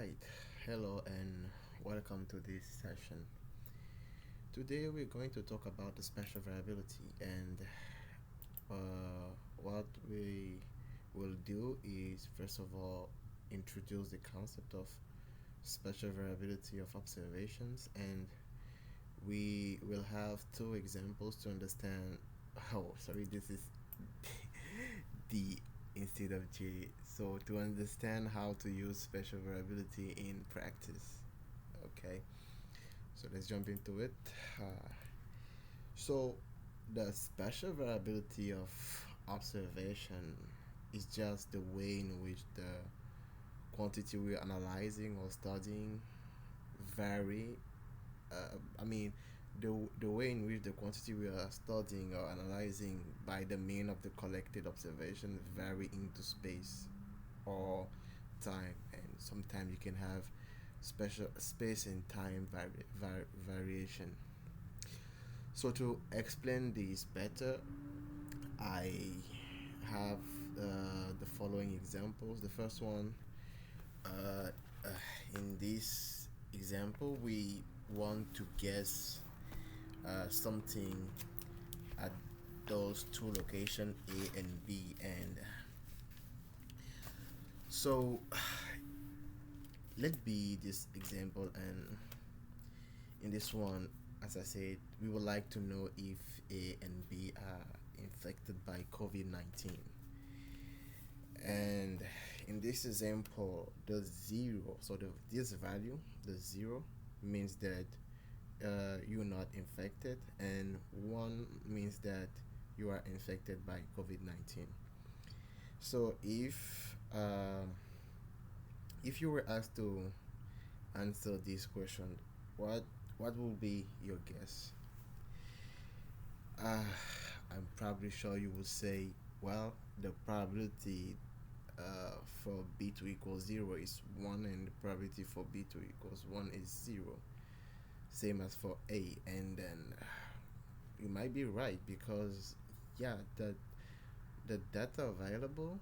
Right, hello and welcome to this session. Today we're going to talk about the spatial variability, and what we will do is first of all introduce the concept of spatial variability of observations, and we will have two examples to understand. Oh, sorry, this is D instead of J. So to understand how to use spatial variability in practice. Okay, so let's jump into it. Uh, so the spatial variability of observation is just the way in which the quantity we're analyzing or studying vary. I mean, the way in which the quantity we are studying or analyzing by the mean of the collected observation vary into space or time, and sometimes you can have special space and time variation. So to explain this better, I have the following examples. The first one, uh, uh, in this example, we want to guess something at those two locations, A and B, and so let be this example. And in this one, as I said, we would like to know if A and B are infected by COVID-19. And in this example, the zero, so this value, the zero, means that you're not infected, and one means that you are infected by COVID-19. So if you were asked to answer this question, what what will be your guess? Uh, I'm probably sure you will say, well, the probability for B to equal 0 is 1, and the probability for B to equals 1 is 0. Same as for A. And then you might be right because, yeah, the data available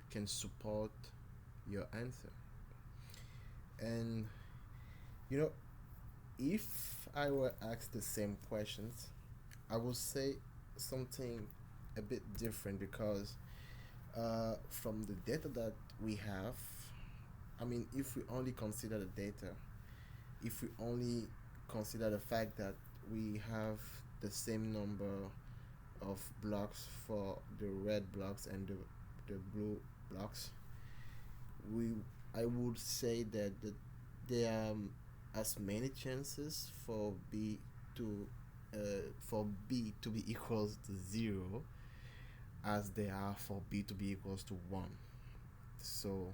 can support your answer. And, you know, if I were asked the same questions, I would say something a bit different because from the data that we have, I mean, if we only consider the data, if we only consider the fact that we have the same number of blocks for the red blocks and the blue blocks, we I would say that there are as many chances for B to be equals to 0 as there are for B to be equals to 1. So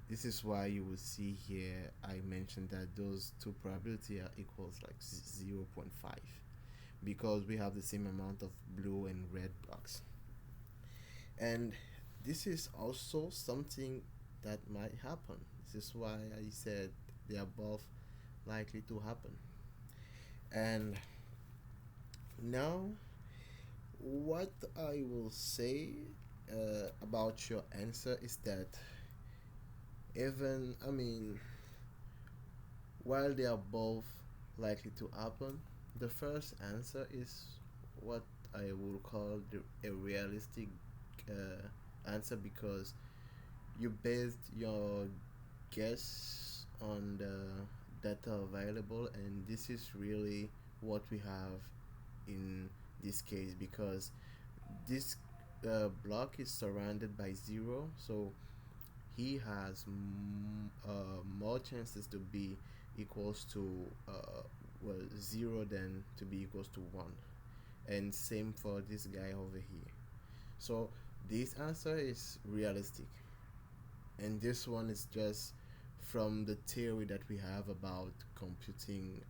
this is why you will see here I mentioned that those two probability are equals like 0.5 because we have the same amount of blue and red blocks. And this is also something that might happen. This is why I said they are both likely to happen. And now, what I will say about your answer is that even, I mean, while they are both likely to happen, the first answer is what I would call a realistic answer because you based your guess on the data available, and this is really what we have in this case because this block is surrounded by 0, so he has more chances to be equals to well 0 than to be equals to 1, and same for this guy over here. So this answer is realistic, and this one is just from the theory that we have about computing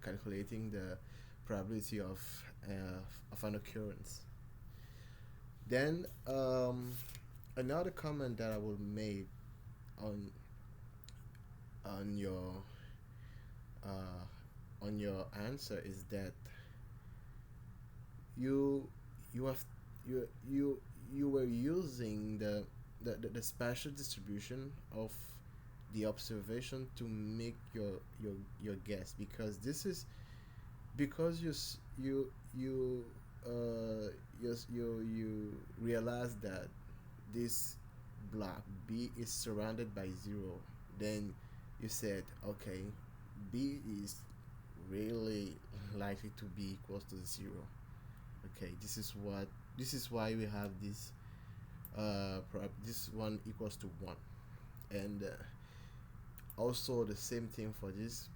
calculating the probability of an occurrence. Then another comment that I will make on on your uh, on your answer is that you you have you were using the the spatial distribution of the observation to make your guess, because this is because you you realize that this block B is surrounded by zero. Then you said, okay, B is really likely to be equals to zero. Okay, this is why we have this this one equals to one. And also the same thing for this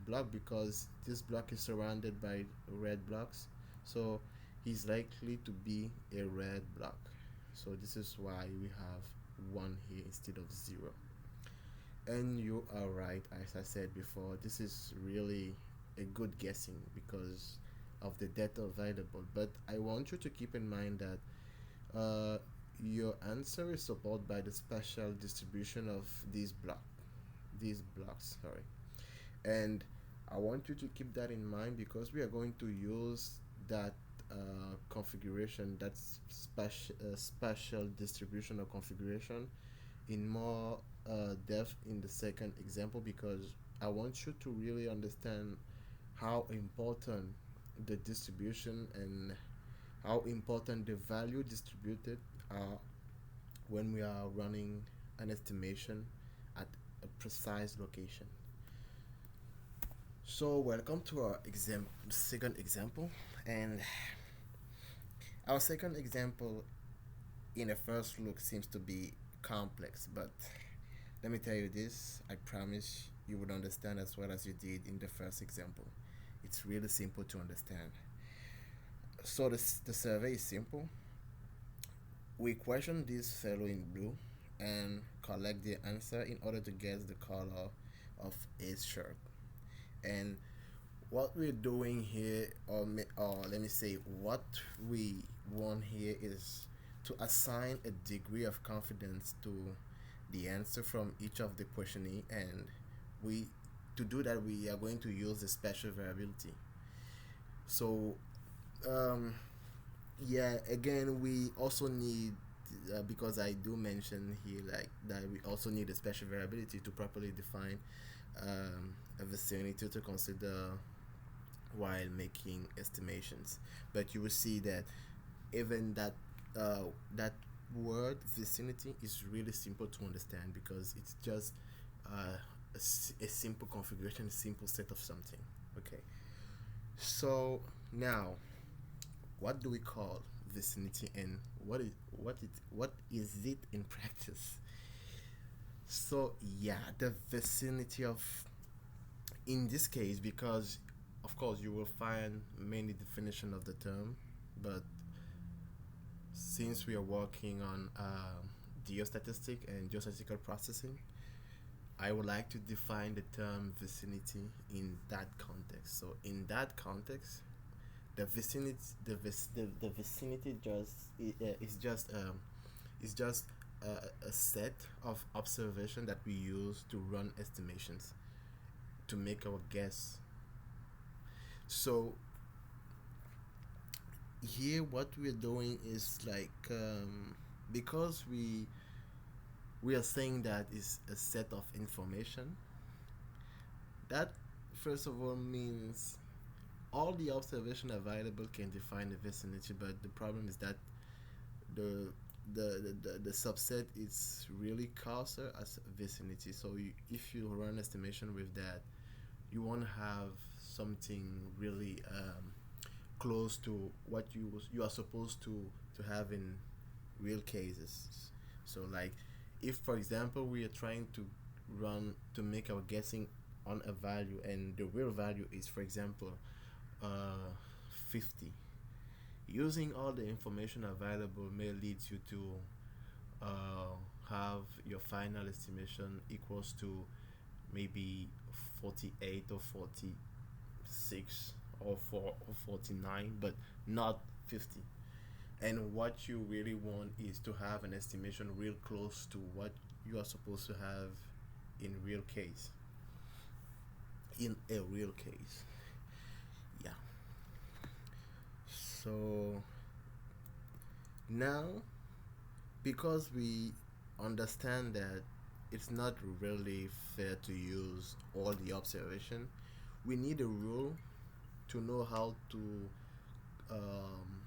block, because this block is surrounded by red blocks, so he's likely to be a red block. So this is why we have one here instead of zero. And you are right, as I said before, this is really a good guessing because of the data available. But I want you to keep in mind that your answer is supported by the spatial distribution of these blocks. Sorry, and I want you to keep that in mind because we are going to use that configuration, that spatial distribution or configuration in more depth in the second example, because I want you to really understand how important the distribution and how important the value distributed are when we are running an estimation at a precise location. So welcome to our second example, and our second example in a first look seems to be complex, but let me tell you this, I promise you would understand as well as you did in the first example. It's really simple to understand. So the survey is simple. We question this fellow in blue and collect the answer in order to guess the color of his shirt. And what we're doing here, or let me say, what we want here is to assign a degree of confidence to the answer from each of the questionnaire, and we to do that we are going to use the spatial variability. So um, yeah, again, we also need because I do mention here like that we also need a spatial variability to properly define a vicinity to consider while making estimations. But you will see that even that word vicinity is really simple to understand because it's just a simple configuration, a simple set of something. Okay, so now what do we call vicinity, and what is it in practice? So yeah, the vicinity of, in this case, because of course you will find many definition of the term, but since we are working on geostatistic and geostatistical processing, I would like to define the term vicinity in that context. So in that context, the vicinity the vicinity is just a set of observation that we use to run estimations to make our guess. So here what we're doing is like because we are saying that is a set of information, that first of all means all the observation available can define the vicinity, but the problem is that the the subset is really closer as vicinity. So if you run estimation with that, you won't have something really close to what you are supposed to have in real cases. So like if for example we are trying to run to make our guessing on a value and the real value is for example uh, 50, using all the information available may lead you to have your final estimation equals to maybe 48 or 46 or 4 or 49, but not 50. And what you really want is to have an estimation real close to what you are supposed to have in real case, in a real case. Yeah. So now because we understand that it's not really fair to use all the observation, we need a rule to know how um,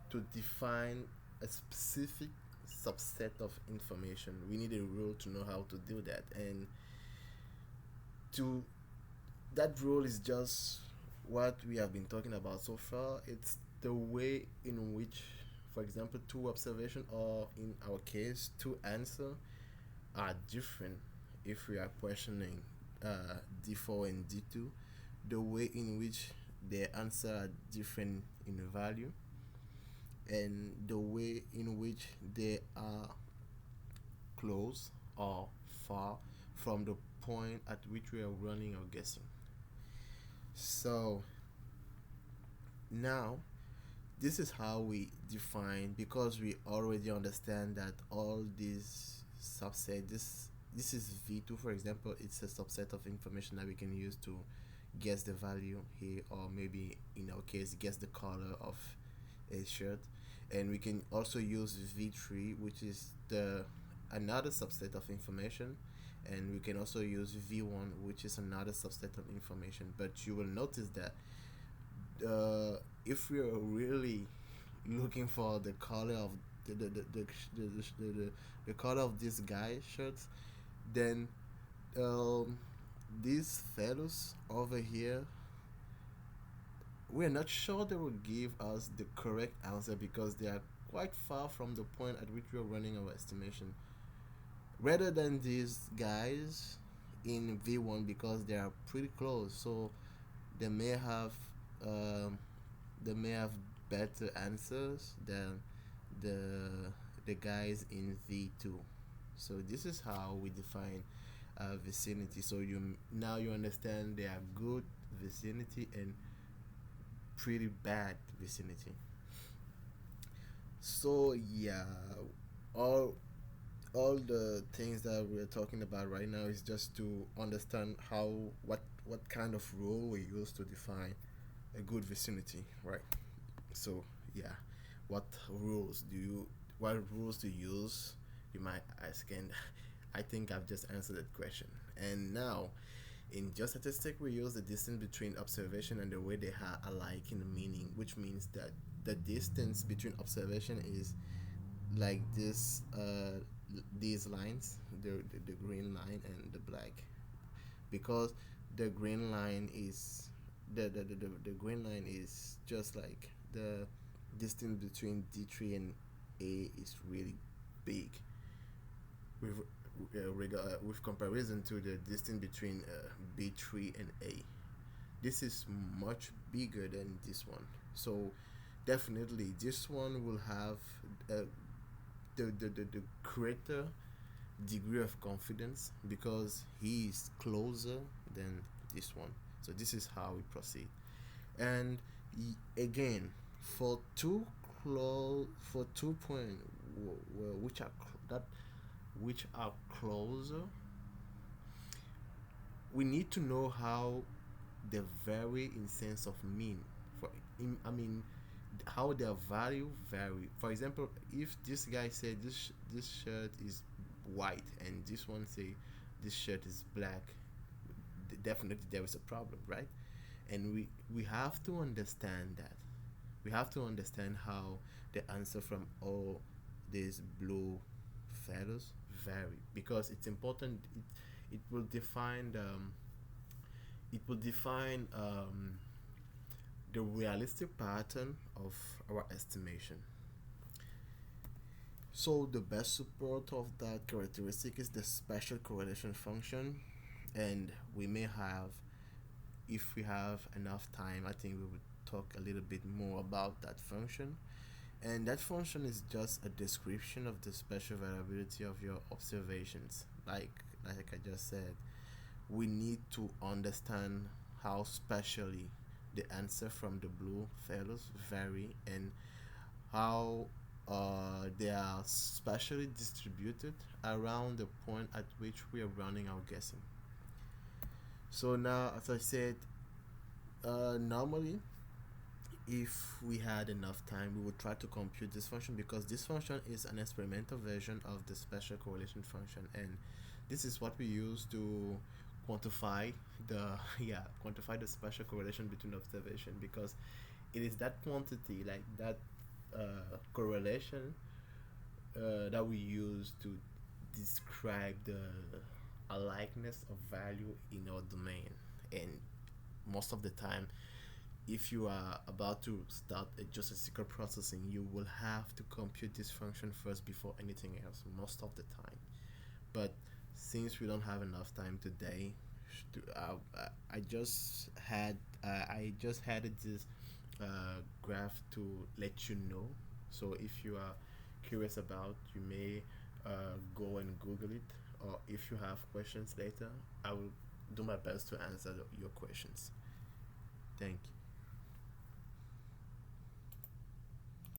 to define a specific subset of information. We need a rule to know how to do that, and to that rule is just what we have been talking about so far. It's the way in which, for example, two observation or in our case two answer are different. If we are questioning D4 and D2, the way in which their answer are different in value, and the way in which they are close or far from the point at which we are running or guessing. So now this is how we define, because we already understand that all these subset, this is V2 for example, it's a subset of information that we can use to guess the value here, or maybe in our case guess the color of a shirt. And we can also use V3, which is the another subset of information, and we can also use V1, which is another subset of information. But you will notice that if we are really looking for the color of the color of this guy shirts, then um, these fellows over here, we're not sure they will give us the correct answer because they are quite far from the point at which we are running our estimation. Rather than these guys in V1, because they are pretty close, so they may have um, they may have better answers than the the guys in V2. So this is how we define vicinity. So you now you understand there are good vicinity and pretty bad vicinity. So yeah, all all the things that we're talking about right now is just to understand how what kind of rule we use to define a good vicinity, right? So yeah, what rules do you what rules do you use? You might ask, and I think I've just answered that question. And now, in geostatistic, we use the distance between observation and the way they are alike in the meaning, which means that the distance between observation is like this these lines, the green line and the black, because the green line is the green line is just like the distance between D3 and A is really big with with comparison to the distance between B3 and A. This is much bigger than this one. So definitely this one will have uh, the greater degree of confidence because he is closer than this one. So this is how we proceed. And again, for for 2 point which are that which are closer, we need to know how they vary in sense of mean. For I mean, how their value vary. For example, if this guy said this shirt is white and this one say this shirt is black, definitely there is a problem, right? And we have to understand that. We have to understand how the answer from all these blue fellows vary, because it's important. It will define it will define the realistic pattern of our estimation. So the best support of that characteristic is the special correlation function, and we may have, if we have enough time, I think we would talk a little bit more about that function. And that function is just a description of the special variability of your observations. Like I just said, we need to understand how spatially the answer from the blue fellows vary, and how they are spatially distributed around the point at which we are running our guessing. So now, as I said, normally if we had enough time, we would try to compute this function, because this function is an experimental version of the special correlation function, and this is what we use to quantify the quantify the special correlation between observation, because it is that quantity, like that correlation, that we use to describe the a likeness of value in our domain. And most of the time, if you are about to start just a secret processing, you will have to compute this function first before anything else most of the time. But since we don't have enough time today, I just had this graph to let you know. So if you are curious about, you may go and Google it, or if you have questions later, I will do my best to answer your questions. Thank you.